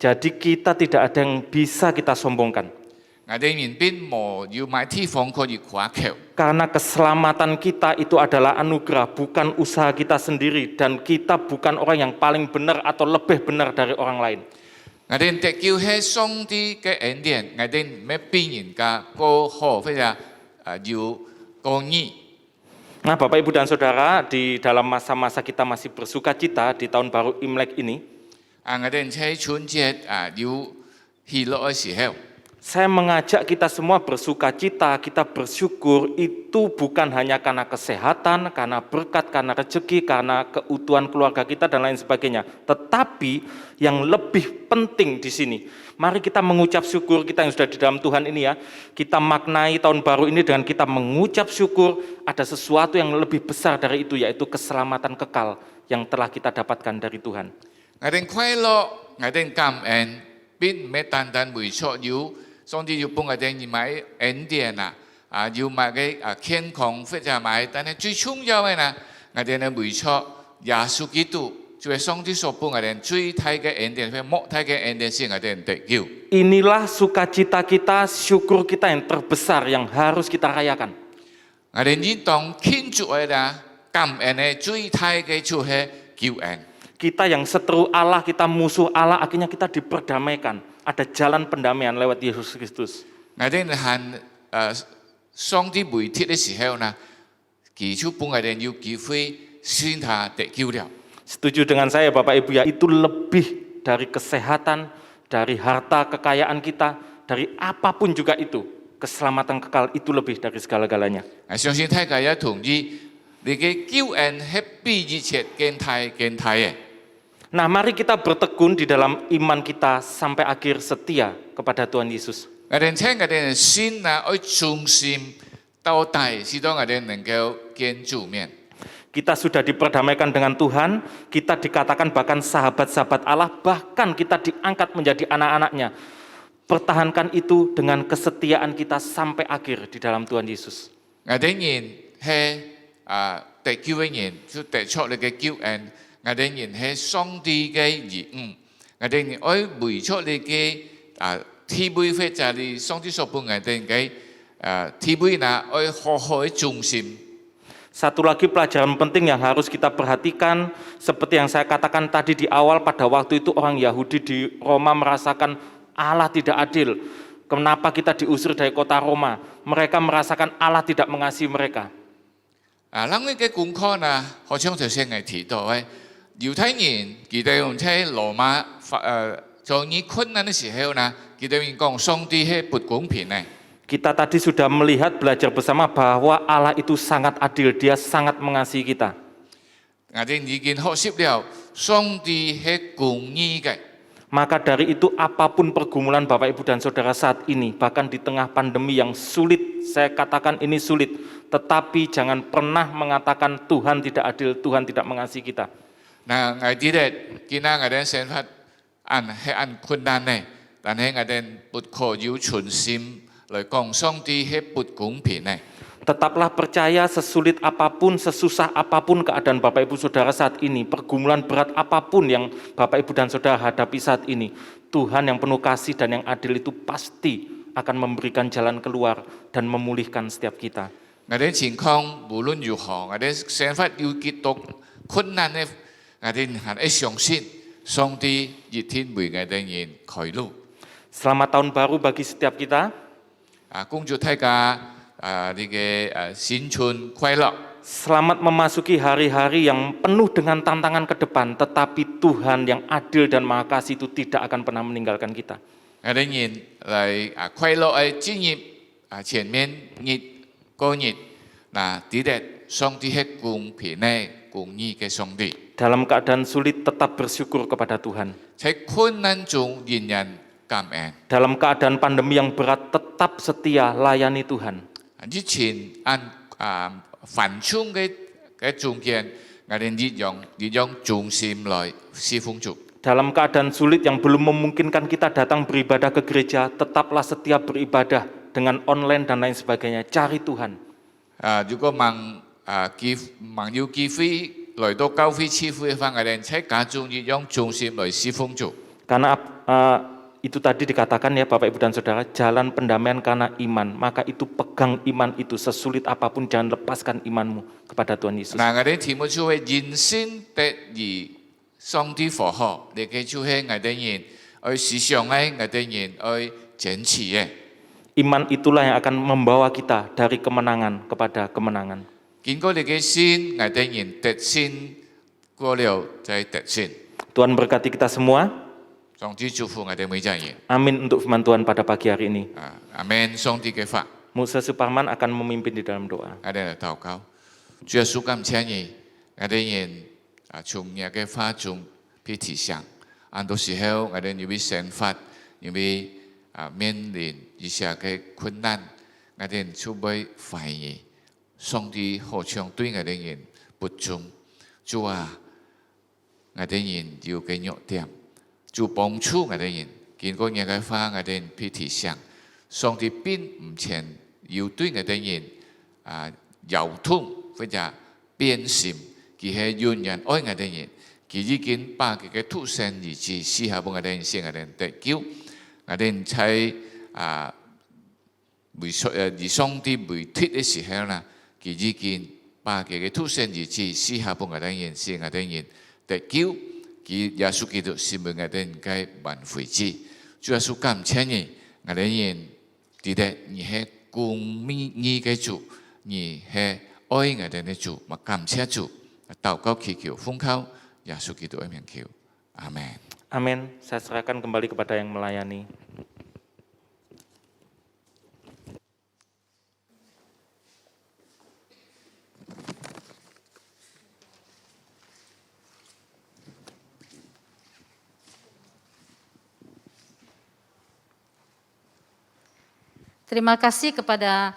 Jadi kita tidak ada yang bisa kita sombongkan. 我哋面邊冇要買地方可以誇口。 Karena keselamatan kita itu adalah anugerah, bukan usaha kita sendiri. Dan kita bukan orang yang paling benar atau lebih benar dari orang lain. 我哋得救係上帝嘅恩典，我哋唔係俾人家過好或者要公義。 Nah, Bapak, Ibu, dan Saudara, di dalam masa-masa kita masih bersuka cita di tahun baru Imlek ini, 我哋喺春節要喜樂嘅時候， saya mengajak kita semua bersuka cita, kita bersyukur itu bukan hanya karena kesehatan, karena berkat, karena rezeki, karena keutuhan keluarga kita dan lain sebagainya. Tetapi yang lebih penting di sini, mari kita mengucap syukur kita yang sudah di dalam Tuhan ini ya. Kita maknai tahun baru ini dengan kita mengucap syukur ada sesuatu yang lebih besar dari itu, yaitu keselamatan kekal yang telah kita dapatkan dari Tuhan. 我哋快樂，我哋感恩，並唔係單單為咗要。 上帝要幫我哋買恩典要買嘅健康或者買，但係最重要嘅我哋為咗耶穌基督，就係上帝所幫我哋最大嘅恩典，或莫大嘅恩典是我哋得救。 Inilah sukacita kita, syukur kita yang terbesar yang harus kita rayakan. 我哋應當慶祝嘅感恩嘅最大嘅就係救恩。 Kita yang seteru Allah, kita musuh Allah, akhirnya kita diperdamaikan. Ada jalan pendamaian lewat Yesus Kristus. 我哋係上帝媒體嘅時候祈求幫我哋有機會先他得救了。 Setuju dengan saya Bapak Ibu ya, itu lebih dari kesehatan, dari harta kekayaan kita, dari apapun juga itu. Keselamatan kekal itu lebih dari segala-galanya. 我相信大家也同意，你嘅救恩係比一切更大嘅。 Nah, mari kita bertekun di dalam iman kita sampai akhir setia kepada Tuhan Yesus. 我哋聽我哋嘅心要忠心到底，使到我哋能夠見主面。 Kita sudah diperdamaikan dengan Tuhan, kita dikatakan bahkan sahabat-sahabat Allah, bahkan kita diangkat menjadi anak-anaknya. Pertahankan itu dengan kesetiaan kita sampai akhir di dalam Tuhan Yesus. 我哋人係得救嘅人，就得出你嘅救恩。 我哋人係上帝嘅兒女，我哋人愛為出你嘅體會或者你上帝所幫我哋嘅體會愛好好嘅忠心。 Satu lagi pelajaran penting yang harus kita perhatikan, seperti yang saya katakan tadi di awal, pada waktu itu orang Yahudi di Roma merasakan Allah tidak adil. Kenapa kita diusir dari kota Roma? Mereka merasakan Allah tidak mengasihi mereka. 人嘅功課好像頭先我提到嘅。 猶太人佢哋用喺羅馬做呢困難嘅時候佢哋講上帝係不公平嘅。 Kita tadi sudah melihat belajar bersama bahwa Allah itu sangat adil, Dia sangat mengasihi kita. 我哋已經學習了，上帝係公義嘅。 Maka dari itu apapun pergumulan Bapak Ibu dan Saudara saat ini, bahkan di tengah pandemi yang sulit, saya katakan ini sulit, tetapi jangan pernah mengatakan Tuhan tidak adil, Tuhan tidak mengasihi kita. 嗱，我哋見我哋生活係困難嘅，但係我哋不可要存心來講上帝係不公平嘅。 Tetaplah percaya sesulit apapun, sesusah apapun keadaan Bapak Ibu Saudara saat ini, pergumulan berat apapun yang Bapak Ibu dan Saudara hadapi saat ini, Tuhan yang penuh kasih dan yang adil itu pasti akan memberikan jalan keluar dan memulihkan setiap kita. 我哋情況無論如何，我哋生活要結束困難嘅。 我哋係相信上帝一天為我哋人開路。 Selamat tahun baru bagi setiap kita. 恭祝大家呢個新春快樂。 Selamat memasuki hari-hari yang penuh dengan tantangan ke depan, tetapi Tuhan yang adil dan Maha Kasih itu tidak akan pernah meninggalkan kita. 我哋人嚟快樂嘅進入前面過日，記得上帝係公平嘅、公義嘅上帝。 Dalam keadaan sulit tetap bersyukur kepada Tuhan. 在困難中仍然感恩。 Dalam keadaan pandemi yang berat, tetap setia layani Tuhan. 之前繁重嘅中間，我哋呢種重心來侍奉主。 Dalam keadaan sulit yang belum memungkinkan kita datang beribadah ke gereja, tetaplah setia beribadah dengan online dan lain sebagainya. Cari Tuhan. 如果有機會來到教會聚會嘅話，我哋喺家中呢種重心來侍奉主。 Karena itu tadi dikatakan ya Bapak Ibu dan Saudara, jalan pendamaian karena iman. Maka itu pegang iman itu sesulit apapun, jangan lepaskan imanmu kepada Tuhan Yesus. 嗱，我哋題目就係人生得以上帝復活，呢個就係我哋人愛思想嘅，我哋人愛堅持嘅。 Iman itulah yang akan membawa kita dari kemenangan kepada kemenangan. 經過呢個先，我哋人得勝過了再得勝。 Tuhan berkati kita semua. 上帝祝福我哋每一人。 Amin untuk firman Tuhan pada pagi hari ini. 阿門。上帝嘅法， Musa Suparman akan memimpin di dalam doa. 我哋嚟禱告。主耶穌感謝你，我哋人從你嘅法中去提想，很多時候我哋因為生活，因為面臨一些嘅困難，我哋就會懷疑上帝好像對我哋人不忠。主啊，我哋人有嘅弱點。 主幫助我哋人，經過你嘅話，我哋去提想，上帝並唔前要對我哋人有痛或者變心，佢係願人愛我哋人，佢已經把佢嘅獨生兒子賜下俾我哋人，使我哋得救，我哋喺為上帝為貼嘅時候啦，佢已經把佢嘅獨生兒子賜下俾我哋人，使我哋人得救。 耶穌基督是我哋嘅萬惠子，主耶穌感謝你，我哋人記得你係公義嘅主，你係愛我哋嘅主，我感謝主，禱告祈求奉靠耶穌基督嘅名求，阿門。 Amin. Saya serahkan kembali kepada yang melayani. Terima kasih kepada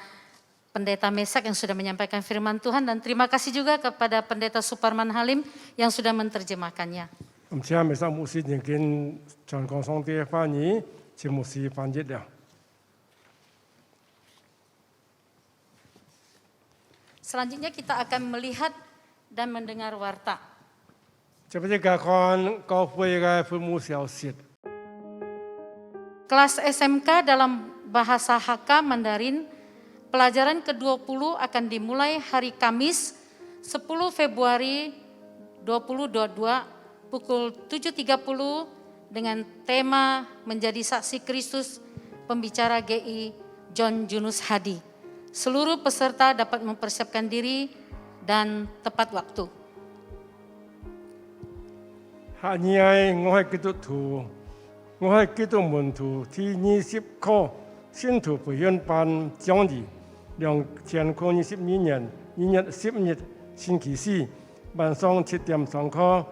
Pendeta Mesak yang sudah menyampaikan firman Tuhan dan terima kasih juga kepada Pendeta Suparman Halim yang sudah menerjemahkannya. 咁請美生牧師已經全港上帝嘅翻譯，請牧師翻譯了。 Selanjutnya kita akan melihat dan mendengar warta. 接不接嘅看教會嘅父母消息。 Kelas SMK dalam bahasa Hakka Mandarin, pelajaran ke-20 akan dimulai hari Kamis 10 Februari 2022 pukul 7.30 dengan tema Menjadi Saksi Kristus, pembicara GI John Junus Hadi. Seluruh peserta dapat mempersiapkan diri dan tepat waktu. 下年我係基督徒，我係基督門徒第20課信徒培訓班講義，2022年2月10日星期四晚上7點上課，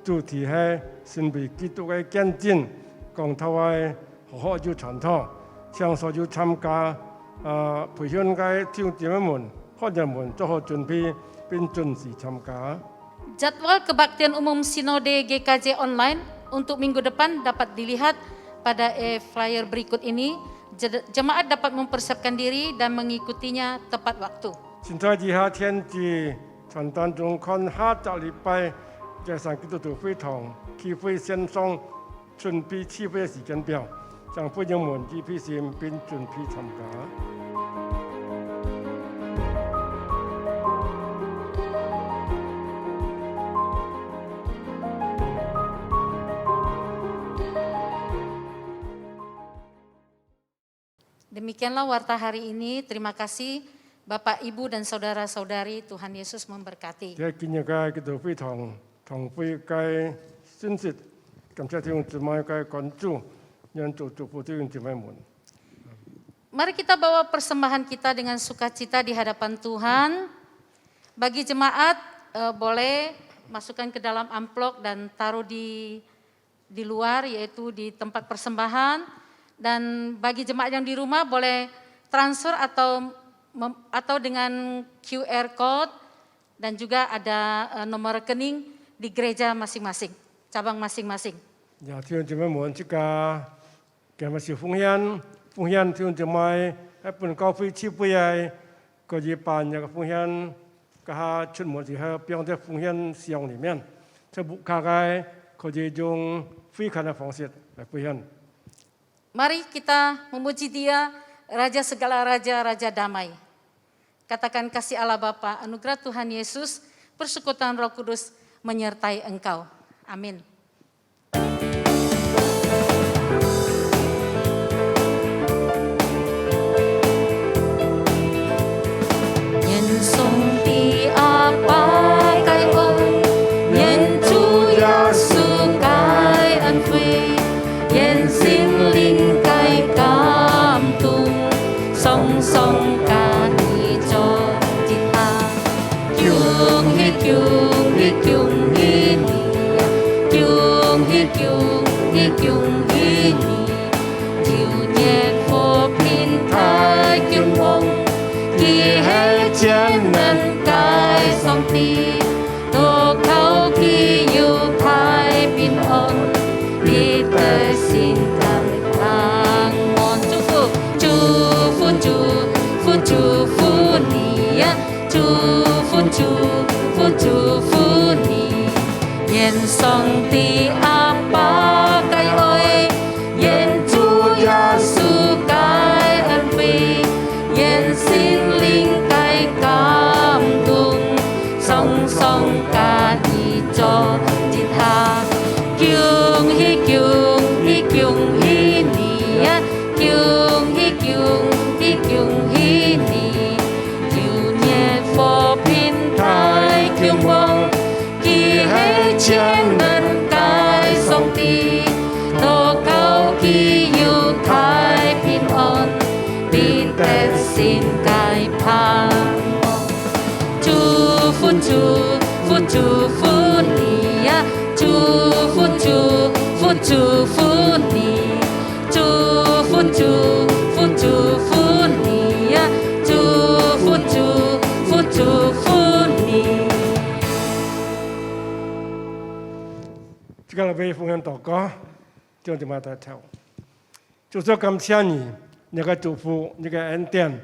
主題係身為基督嘅見證，講頭係好要傳統，向所有參加培訓嘅弟兄姊妹們、學員們做好準備並準時參加。 Jadwal kebaktian umum Sinode GKJ online untuk minggu depan dapat dilihat pada flyer berikut ini. Jemaat dapat mempersiapkan diri dan mengikutinya tepat waktu. 現在以下天氣傳單中看下個禮拜嘅上基督徒會堂聚會線上準備聚會時間表，讓會員們預備心並準備參加。 Demikianlah warta hari ini. Terima kasih Bapak, Ibu, dan saudara-saudari. Tuhan Yesus memberkati. 在今日嘅基督會堂同會嘅信息，感謝弟兄姊妹嘅關注，讓主祝福弟兄姊妹們。 Mari kita bawa persembahan kita dengan sukacita di hadapan Tuhan. Bagi jemaat boleh masukkan ke dalam amplop dan taruh di luar, yaitu di tempat persembahan. Dan bagi jemaat yang di rumah boleh transfer atau dengan QR code dan juga ada nomor rekening di gereja masing-masing, cabang masing-masing. 呀，弟兄姊妹們，即家今日是奉獻弟兄姊妹一本高飛設備嘅，個一辦嘅奉獻，個下出門時候變在奉獻箱裡面，就不卡嘅，可以用飛看嘅方式來奉獻。 Mari kita memuji Dia, Raja segala raja, Raja damai. Katakan kasih Allah Bapa, anugerah Tuhan Yesus, persekutuan Roh Kudus menyertai engkau. Amin. Nhân sông ti apa cái ơn, nhân Chúa Giêsu cái ân phê, nhân sinh linh cái cảm tung, song song ca đi cho chính ta. Kyung hi kyung hi kyung hi ni, kyung hi kyung hi kyung hi ni, chiều nhẹ phô pin thái kyung bông, kỳ hay chân nâng cái song ti, tô khâu kỳ yêu thái pin ơn, đi tới xin cảm thang ngon chúc phúc chú phú ni, chú phú ni, yen song ti apa cái ơi, yen Chúa Giêsu cái ân phê, yen sinh linh cái cảm tung, song song ca đi cho chính tha. Kyung hi kyung hi kyung hi ni, kyung hi kyung hi kyung hi ni, chiều nhẹ phô pin thái kyung bông, kỳ hay chiến ngân cái song ti, tô cao kỳ yêu thái pin ơn, pin tết xin cái phang. Chú phú ni, chú phú ni, chú phú ni. 即個為奉獻禱告，弟兄姊妹帶頭，主說感謝你，你嘅祝福，你嘅恩典，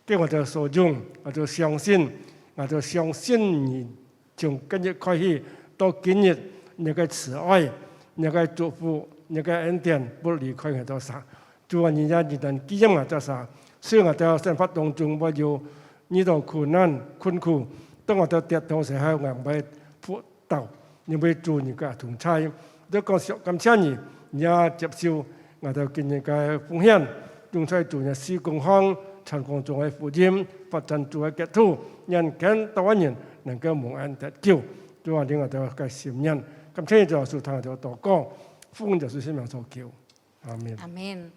給我哋所用，我就相信你從今日開始到今日，你嘅慈愛，你嘅祝福，你嘅恩典不離開我哋啥。主啊，你也一旦記憶我哋啥，雖然我哋生活當中我有遇到困難困苦，當我哋跌倒時候，我唔會撲倒。 因為主你嘅同在，都感謝你，也接受我哋今日嘅奉獻，用在主嘅事工上，傳講主嘅福音，發展主嘅基督，人間多人能夠蒙恩得救，主啊，令我哋嘅心人，感謝主所聽嘅禱告，奉耶穌聖名所求，阿門。 Amin.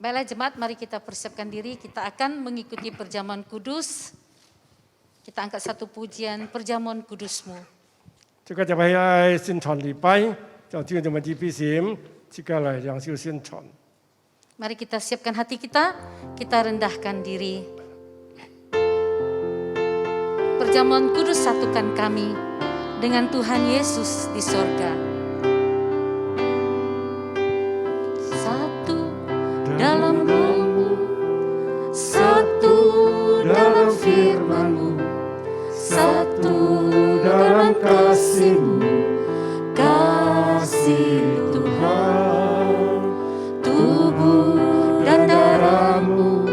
Baiklah jemaat, mari kita persiapkan diri, kita akan mengikuti perjamuan kudus. Kita angkat satu pujian, perjamuan kudusmu. 這個就係宣傳禮拜，就主要就係DP SIM，接下來讓小宣傳。 Mari kita siapkan hati kita rendahkan diri. Perjamuan kudus satukan kami dengan Tuhan Yesus di sorga. Satu dalam roh-Mu, satu dalam firman-Mu, satu dalam kasih-Mu, kasih Tuhan, tubuh dan darah-Mu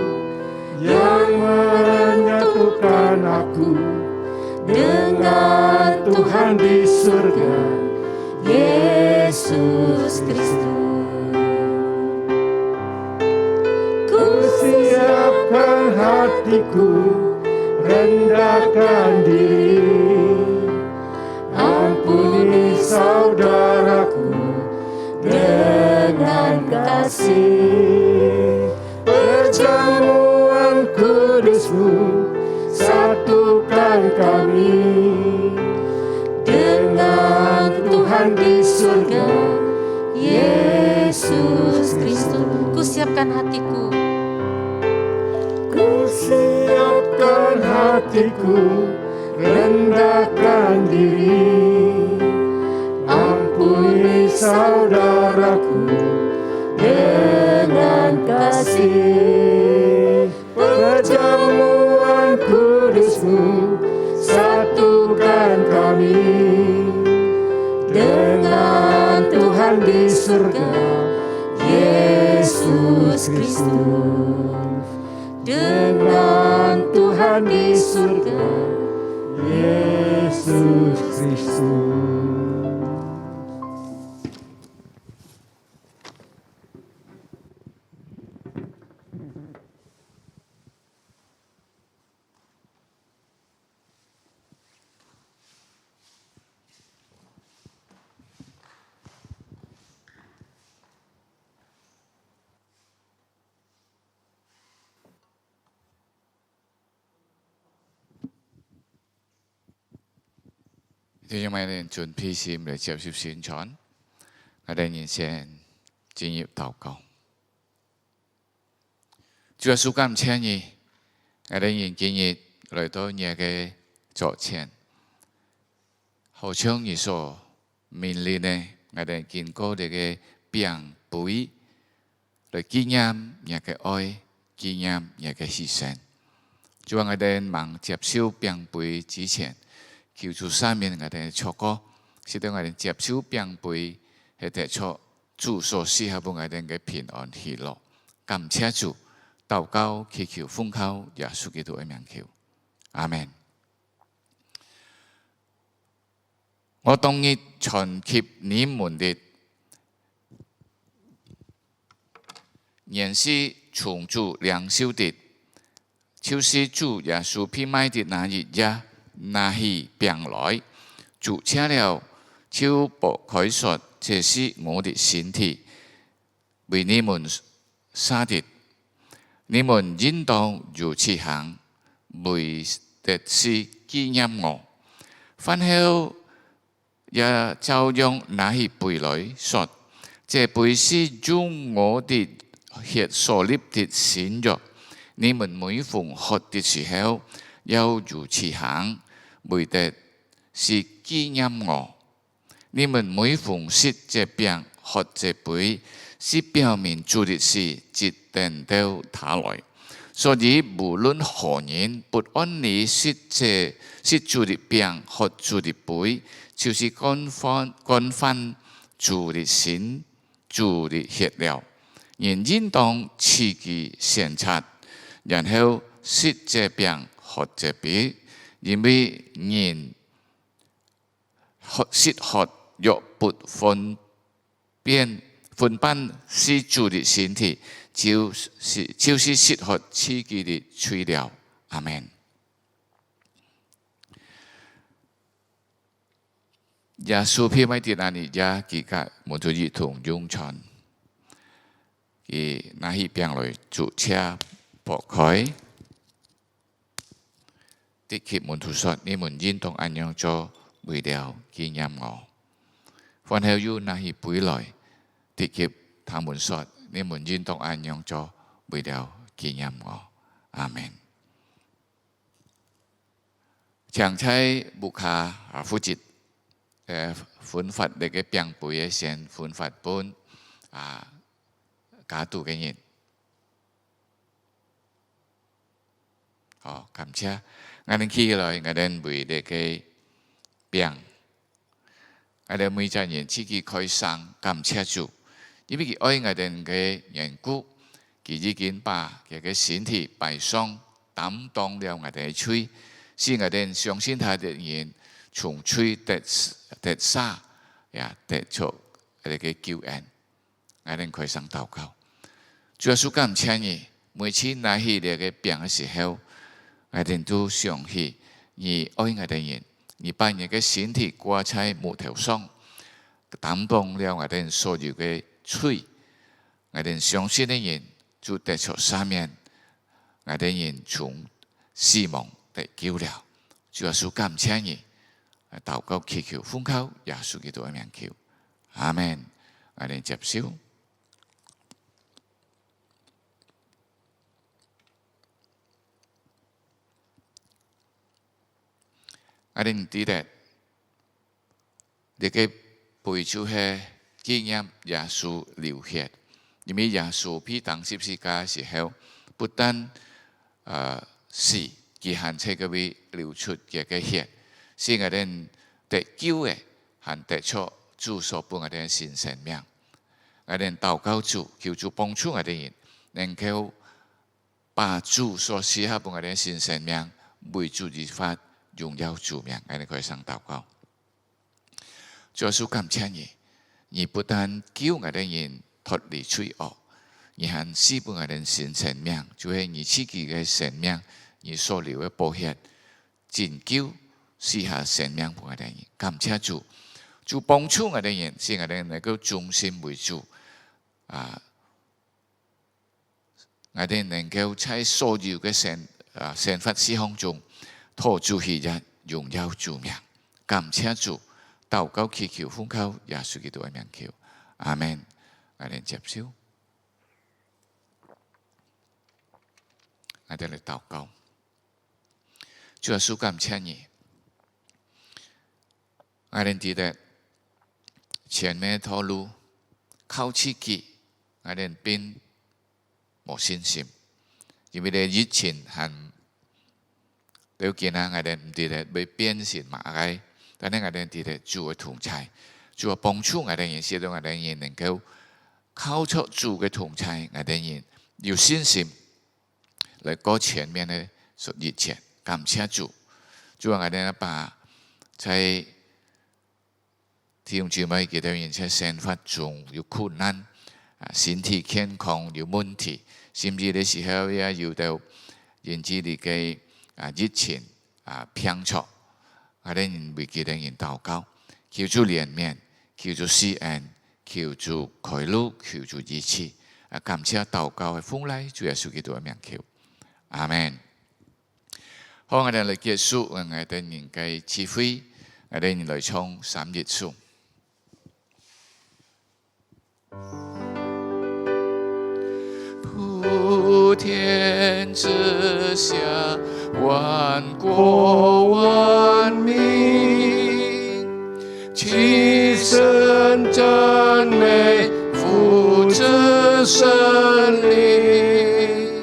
yang menyatukan aku dengan Tuhan di surga, Yesus Kristus. Ku siapkan hatiku, rendahkan diri, ampuni saudaraku dengan kasih. Perjamuan kudus-Mu satukan kami dengan Tuhan di surga, Yesus Kristus. Ku siapkan hatiku, Ku siapkan hatiku, rendahkan diri, ampuni saudaraku dengan kasih. Perjamuan kudus-Mu satukan kami dengan Tuhan di surga, Yesus Kristus. Dengan Tuhan di surga, Yesus Kristus.弟兄們哋盡披心嚟接受宣傳，我哋現先進入禱告。主耶穌感謝你，我哋今日來到你嘅座前，好像你所命令嘅，我哋經過你嘅餅杯來紀念你嘅愛，紀念你嘅犧牲。主啊，我哋忙接受餅杯之前，求主赦免我哋錯過，使到我哋接受餅杯係得出主所賜下俾我哋嘅平安喜樂。感謝主，禱告祈求奉靠耶穌基督嘅名求，阿門。我當日傳給你們的，原是從主領受的，就是主耶穌被賣的那一日。拿起餅來，主吃了，就擘開說：這是我的身體，為你們灑的。你們應當如此行，為的是紀念我。飯後也照樣拿起杯來說：這杯是用我的血所立的新約。你們每逢喝的時候，要如此行。為的是紀念我。你們每逢食這餅、喝這杯，是表明主的事，直等到他來。所以無論何人不按理食主的餅、喝主的杯，就是干犯主的身、主的血了。人應當自己省察，然後食這餅、喝這杯。因為人食喝若不分辨是主的身體，就是食喝自己的罪了。阿們。耶穌被賣的那日，佢甲門徒一同用餐，佢拿起餅來，主吃擘開。的給門徒說：你們應當這樣做，為了紀念我。飯後又拿起杯來，的給他們說：你們應當這樣做，為了紀念我。阿門。長差牧下負責分發你嘅餅杯嘅先分發本家徒嘅人。好，感謝。我哋起來，我哋為呢個餅，我哋每家人自己開心感謝主，因為佢愛我哋嘅緣故，佢已經把佢嘅身體擺上擔當了我哋嘅罪，使我哋相信他的人從罪得赦，也得出我哋嘅救恩。我哋開心禱告，主耶穌感謝你，每次拿起呢個餅嘅時候。我哋都想起你愛我哋人，你把你嘅身體掛在木頭上，擔當了我哋所有嘅罪。我哋相信嘅人就得出赦免，我哋人從死亡得救了。主耶穌感謝你，禱告祈求奉靠耶穌基督嘅名求，阿門。我哋接受。我哋唔知咧，你嘅背主係紀念耶穌流血，因為耶穌被釘十字架時候，不但死，佢還切嘅會流出嘅血，使我哋得救嘅，還得出主所俾我哋嘅新生命。我哋禱告主，求主幫助我哋人，能夠把主所賜下俾我哋嘅新生命，為主而發，榮耀主名。我哋可以上禱告。主耶穌感謝你，你不但救我哋人脫離罪惡，你還賜俾我哋新生命，就係你自己嘅生命，你所流嘅寶血，拯救賜下生命俾我哋人。感謝主，主幫助我哋人，使我哋能夠忠心為主。我哋能夠在所有嘅生活事項中，托主喜悅，榮耀主名。感謝主，禱告祈求奉靠耶穌基督嘅名求，阿門。我哋接受，我哋嚟禱告。主耶穌感謝你，我哋知道前面條路靠自己。我哋變冇信心，因為你以前係了見啊，我哋唔知咧會變成乜嘢，但係我哋知咧主嘅同在，主嘅幫助我哋人，使到我哋人能夠靠出主嘅同在，我哋人有信心嚟過前面嘅日子。感謝主，主我哋把在弟兄姊妹嘅人在生活中有困難。身體健康有問題，甚至嘅時候也遇到人之類嘅疫情偏錯，我哋為佢哋人禱告，求主憐憫，求主施恩，求主開路，求主醫治。感謝禱告嘅奉來主耶穌基督嘅名求，阿門。好，我哋嚟結束我哋人嘅聚會，我哋嚟唱3日頌。普天之下，萬國萬民，齊聲讚美父子聖靈，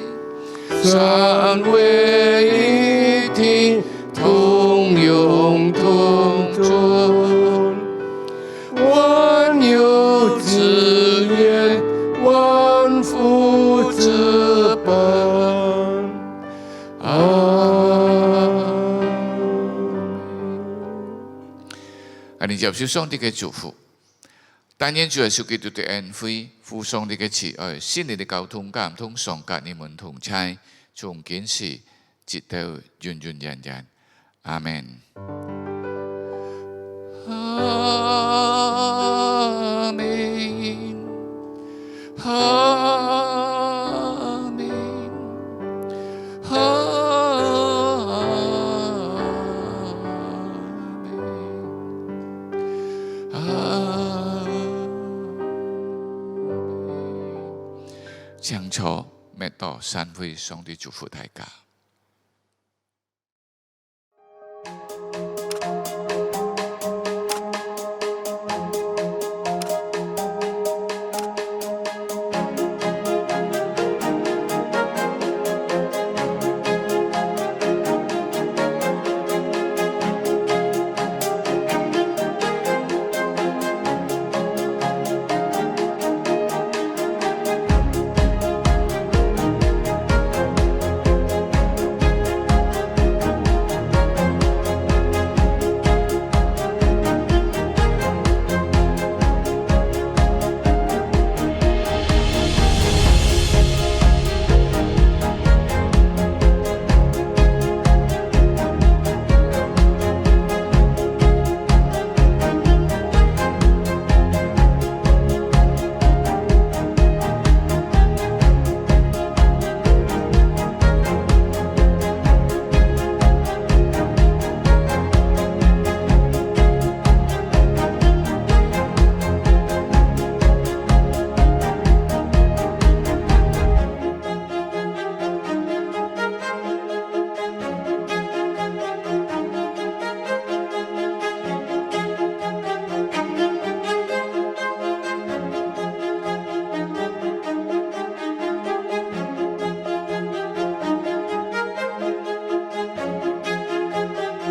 三位一體，同榮同尊，萬有之源，萬福之本。我哋接受上帝嘅祝福，但願主耶穌基督嘅恩惠、父上帝嘅慈愛、聖靈嘅交通感動常與你們同在，從今時直到永永遠遠。阿門。阿門。阿門。清楚，咩多散會上帝祝福大家。